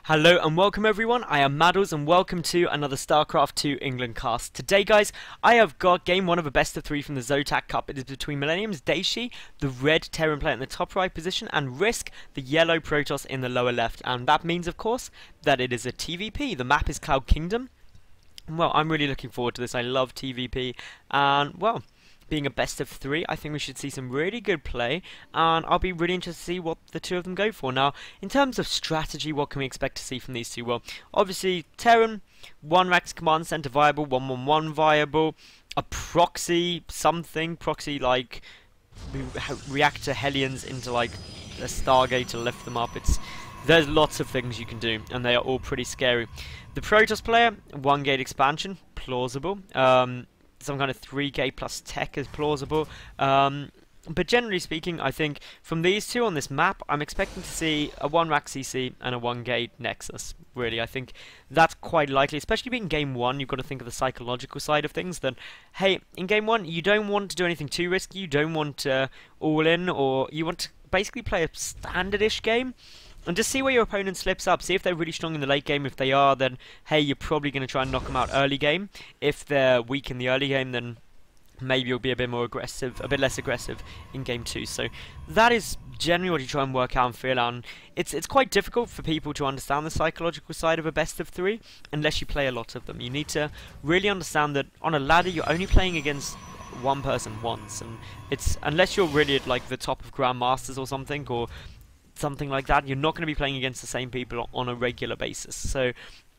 Hello and welcome everyone, I am Madals and welcome to another StarCraft 2 England cast. Today guys, I have got game 1 of a best of 3 from the Zotac Cup. It is between Millennium's Dayshi, the red Terran player in the top right position, and RiSK, the yellow Protoss in the lower left. And that means of course, that it is a TVP. The map is Cloud Kingdom. Well, I'm really looking forward to this. I love TVP and well, being a best of 3, I think we should see some really good play, and I'll be really interested to see what the two of them go for. Now, in terms of strategy, what can we expect to see from these two? Well, obviously, Terran, 1 Rex Command Center viable, 1-1-1 viable, a proxy something, proxy like reactor Hellions into like a Stargate to lift them up. There's lots of things you can do, and they are all pretty scary. The Protoss player, 1 gate expansion, plausible. Some kind of 3K plus tech is plausible. But generally speaking, I think from these two on this map, I'm expecting to see a 1 rack CC and a 1 gate Nexus. Really, I think that's quite likely, especially being game 1. You've got to think of the psychological side of things. That hey, in game 1, you don't want to do anything too risky. You don't want to all in, or you want to basically play a standard-ish game. And just see where your opponent slips up. See if they're really strong in the late game. If they are, then hey, you're probably going to try and knock them out early game. If they're weak in the early game, then maybe you'll be a bit more aggressive, a bit less aggressive in game 2. So that is generally what you try and work out and feel out. And it's quite difficult for people to understand the psychological side of a best of 3 unless you play a lot of them. You need to really understand that on a ladder, you're only playing against one person once, and it's unless you're really at like the top of Grandmasters or something, or something like that, you're not going to be playing against the same people on a regular basis. So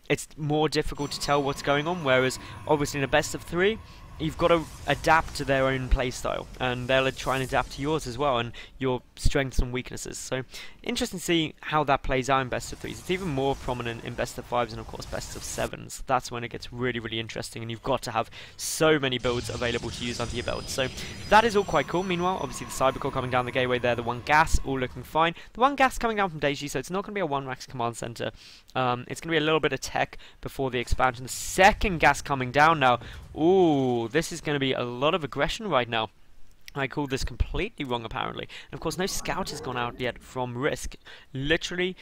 it's more difficult to tell what's going on, whereas obviously in a best of 3 you've got to adapt to their own playstyle, and they'll try and adapt to yours as well, and your strengths and weaknesses. So interesting to see how that plays out in best of 3s. It's even more prominent in best of 5s and of course best of 7s. That's when it gets really, really interesting, and you've got to have so many builds available to use under your belt. So that is all quite cool. Meanwhile, obviously the Cybercore coming down the gateway there, the 1 gas, all looking fine. The 1 gas coming down from Dayshi, so it's not going to be a 1 Rax command center. It's going to be a little bit of tech before the expansion. The 2nd gas coming down now. Ooh, this is going to be a lot of aggression right now. I called this completely wrong apparently. And of course no scout has gone out yet from RiSK. Literally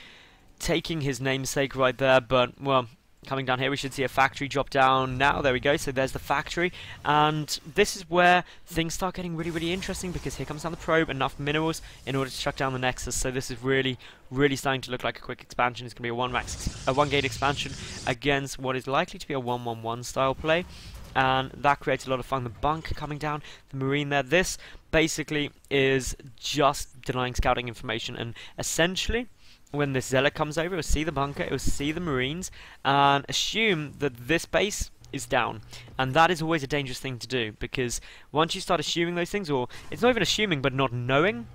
taking his namesake right there, but well, coming down here we should see a factory drop down now. There we go, so there's the factory, and this is where things start getting really, really interesting, because here comes down the probe, enough minerals in order to shut down the Nexus. So this is really, really starting to look like a quick expansion. It's going to be a 1 gate expansion against what is likely to be a 1-1-1 style play. And that creates a lot of fun. The bunker coming down, the marine there. This basically is just denying scouting information, and essentially when this zealot comes over, it will see the bunker, it will see the marines, and assume that this base is down. And that is always a dangerous thing to do, because once you start assuming those things, or it's not even assuming but not knowing,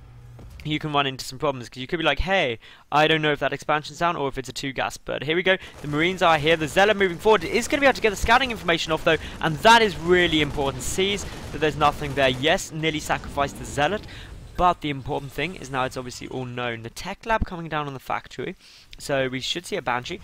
you can run into some problems, because you could be like, hey, I don't know if that expansion's down or if it's a 2 gas, but here we go, the marines are here, the zealot moving forward is going to be able to get the scouting information off though, and that is really important. Sees that there's nothing there. Yes, nearly sacrificed the zealot, but the important thing is now it's obviously all known. The tech lab coming down on the factory, so we should see a Banshee.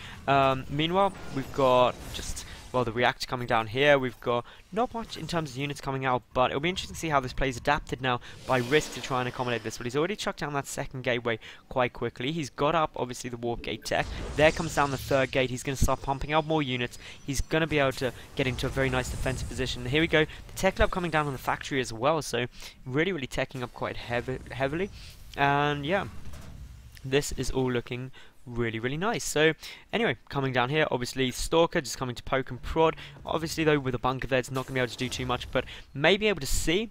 Meanwhile, we've got just, well, the reactor coming down here. We've got not much in terms of units coming out, but it'll be interesting to see how this plays adapted now by RiSK to try and accommodate this. But he's already chucked down that 2nd gateway quite quickly. He's got up, obviously, the warp gate tech. There comes down the 3rd gate. He's going to start pumping out more units. He's going to be able to get into a very nice defensive position. Here we go. The tech lab coming down on the factory as well, so really, really teching up quite heavily. And yeah, this is all looking really, really nice. So anyway, coming down here, obviously Stalker just coming to poke and prod. Obviously though, with a bunker there, it's not going to be able to do too much, but may be able to see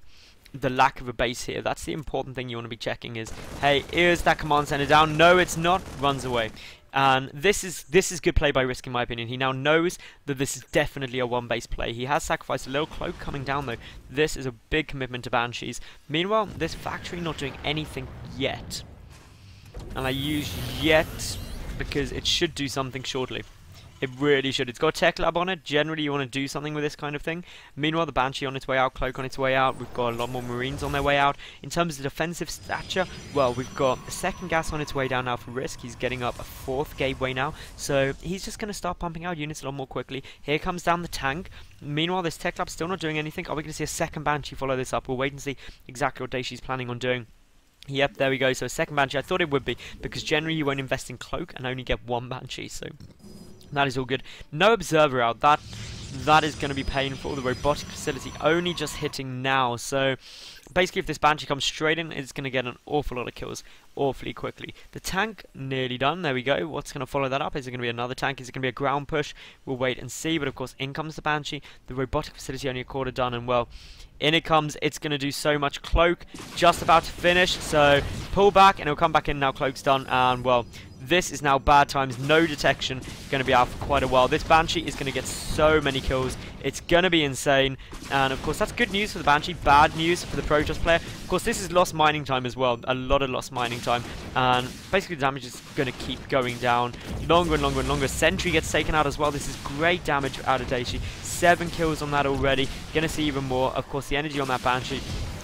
the lack of a base here. That's the important thing you want to be checking is, hey, is that command center down? No, it's not. Runs away. And this is good play by RiSK in my opinion. He now knows that this is definitely a 1 base play. He has sacrificed a little cloak coming down though. This is a big commitment to Banshees. Meanwhile, this factory not doing anything yet. And I use yet because it should do something shortly. It really should. It's got a tech lab on it. Generally, you want to do something with this kind of thing. Meanwhile, the Banshee on its way out, Cloak on its way out. We've got a lot more Marines on their way out. In terms of defensive stature, well, we've got the 2nd gas on its way down now for RiSK. He's getting up a 4th gateway now. So he's just going to start pumping out units a lot more quickly. Here comes down the tank. Meanwhile, this tech lab's still not doing anything. Are we going to see a 2nd Banshee follow this up? We'll wait and see exactly what Dayshi's planning on doing. Yep, there we go. So a second Banshee. I thought it would be, because generally you won't invest in Cloak and only get one Banshee, so that is all good. No Observer out. That is going to be painful. The Robotic Facility only just hitting now, so basically if this Banshee comes straight in, it's going to get an awful lot of kills awfully quickly. The tank nearly done. There we go. What's going to follow that up? Is it going to be another tank? Is it going to be a ground push? We'll wait and see, but of course in comes the Banshee. The Robotic Facility only a quarter done, and well, in it comes. It's going to do so much. Cloak just about to finish, so pull back and it'll come back in now. Cloak's done, and well, this is now bad times. No detection, going to be out for quite a while. This Banshee is going to get so many kills. It's going to be insane. And of course, that's good news for the Banshee. Bad news for the Protoss player. Of course, this is lost mining time as well. A lot of lost mining time. And basically, the damage is going to keep going down. Longer and longer and longer. Sentry gets taken out as well. This is great damage out of Dayshi. 7 kills on that already. Going to see even more. Of course, the energy on that Banshee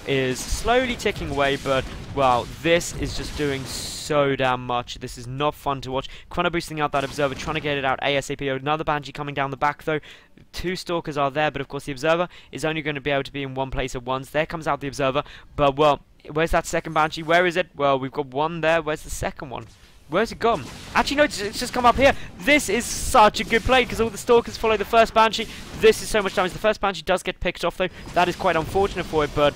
is slowly ticking away, but wow, this is just doing so damn much. This is not fun to watch. Chrono boosting out that Observer, trying to get it out ASAP. Another Banshee coming down the back though. 2 Stalkers are there, but of course the Observer is only going to be able to be in one place at once. There comes out the Observer, but well, where's that second Banshee? Where is it? Well, we've got one there. Where's the second one? Where's it gone? Actually, no, it's just come up here. This is such a good play because all the Stalkers follow the first Banshee. This is so much damage. The first Banshee does get picked off though. That is quite unfortunate for it, but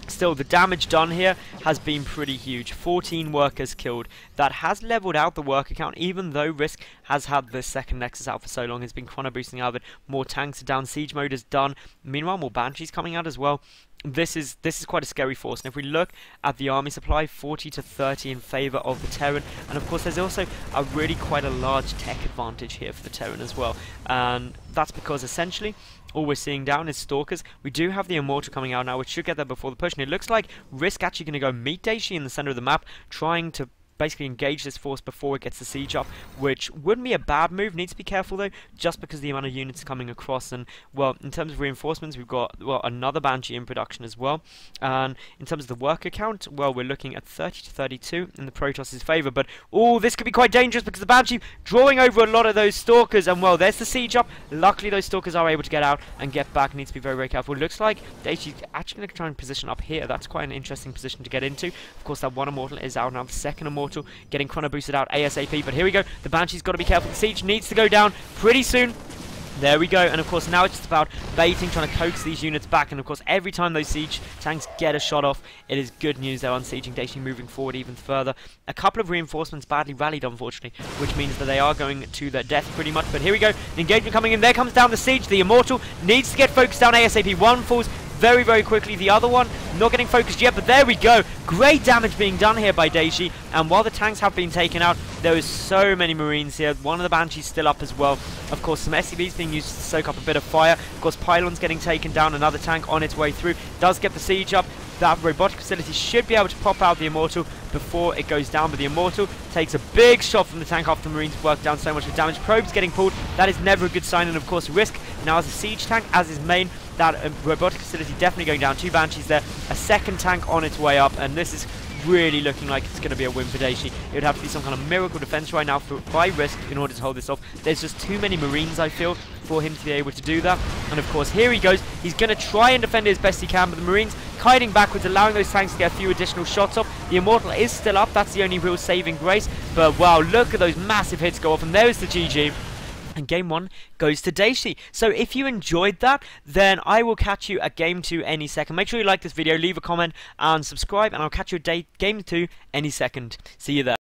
still, the damage done here has been pretty huge. 14 workers killed. That has leveled out the worker count, even though RiSK has had the second Nexus out for so long. It's been chrono boosting out of it. More tanks are down. Siege mode is done. Meanwhile, more Banshees coming out as well. This is quite a scary force. And if we look at the army supply, 40 to 30 in favour of the Terran. And of course, there's also a really quite a large tech advantage here for the Terran as well. And that's because essentially all we're seeing down is Stalkers. We do have the Immortal coming out now, which should get there before the push. And it looks like RiSK actually going to go meet Dayshi in the centre of the map, trying to basically engage this force before it gets the siege up, which wouldn't be a bad move. Needs to be careful though, just because of the amount of units coming across. And well, in terms of reinforcements, we've got another Banshee in production as well. And in terms of the worker count, well, we're looking at 30 to 32 in the Protoss' favour. But oh, this could be quite dangerous because the Banshee drawing over a lot of those Stalkers. And well, there's the siege up. Luckily, those Stalkers are able to get out and get back. Needs to be very, very careful. It looks like Daishi's actually going to try and position up here. That's quite an interesting position to get into. Of course, that one Immortal is out now. The second Immortal getting chrono boosted out ASAP, but here we go. The Banshee's got to be careful. The siege needs to go down pretty soon. There we go, and of course now it's just about baiting, trying to coax these units back, and of course every time those siege tanks get a shot off, it is good news. They're unsieging Dayshi, moving forward even further. A couple of reinforcements badly rallied, unfortunately, which means that they are going to their death pretty much, but here we go. The engagement coming in, there comes down the siege. The Immortal needs to get focused down ASAP. One falls very, very quickly. The other one not getting focused yet, but there we go. Great damage being done here by Dayshi, and while the tanks have been taken out, there is so many Marines here. One of the Banshees still up as well. Of course, some SCVs being used to soak up a bit of fire. Of course, Pylons getting taken down. Another tank on its way through. Does get the siege up. That robotic facility should be able to pop out the Immortal before it goes down, but the Immortal takes a big shot from the tank after the Marines work down so much with damage. Probes getting pulled. That is never a good sign, and of course, RiSK now has a siege tank as his main. That robotic facility definitely going down. 2 Banshees there. A second tank on its way up, and this is really looking like it's going to be a win for Dayshi. It would have to be some kind of miracle defense right now by RiSK in order to hold this off. There's just too many Marines, I feel, for him to be able to do that. And of course, here he goes. He's going to try and defend it as best he can, but the Marines kiting backwards, allowing those tanks to get a few additional shots off. The Immortal is still up. That's the only real saving grace. But wow, look at those massive hits go off, and there's the GG. And game 1 goes to Dayshi. So if you enjoyed that, then I will catch you at game 2 any second. Make sure you like this video, leave a comment, and subscribe, and I'll catch you at game 2 any second. See you there.